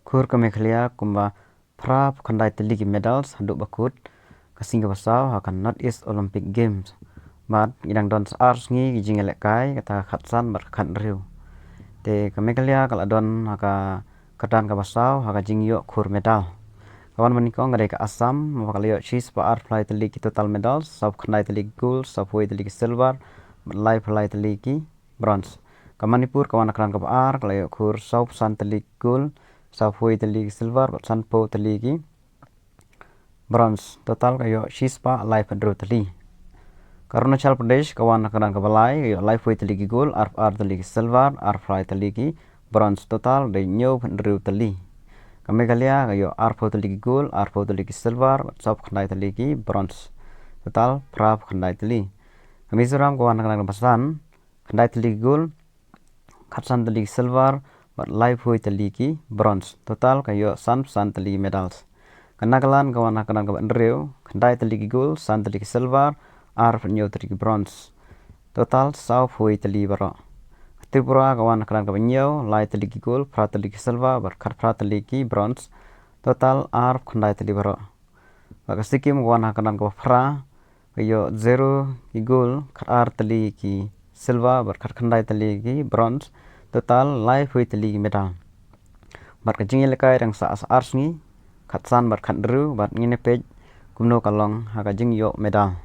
Kur ke Meghalaya kumba pra khandai teligi medals handuk bakut kasing basau hakan Northeast Olympic Games. Mat idang don ars ngi gijing elekai kata khatsan bar khan riu. Te ke Meghalaya kala don haka kedan ke basau haka jingyo kur medal. Kawan menikong ngadai ke Assam makalayo chis pa art fly teligi total medals sab khandai teligi gold sab hui teligi silver live fly teligi bronze. Ke Manipur kawan kedan ke ar kalayo kur sab san teligi gold sab hui teligi silver san po teligi bronze total kayo shispa live draw teli. Arunachal Pradesh kawan kedan ke balai kayo live hui teligi gold ar teligi silver ar fly teligi bronze total de nyo draw teli. Ke Meghalaya kayo ar po teligi gold ar po teligi silver sab khandai teligi bronze total prap khandai teli. Ke Mizoram kawan kedan ke pasan khandai teligi gold khatsan teligi silver live hui teligi bronze total kayo san teligi medals. Ke Nagaland kawan kedan ke Andreu khandai teligi gold san teligi silver ar nyo teligi bronze total sau hui teligi baro. Tripura kawan kedan ke nyo lai teligi gold pra teligi silver khat pra teligi bronze total ar khandai teligi baro. Ke Sikkim kawan kedan ke pra kayo 0 gold khat ar teligi silver khat khandai teligi bronze total live hui teligi medal. Bat ke jing elekai dang sa ars ngi khatsan bat khat dru bat ngine pej kumno kalong haka jing yo medal.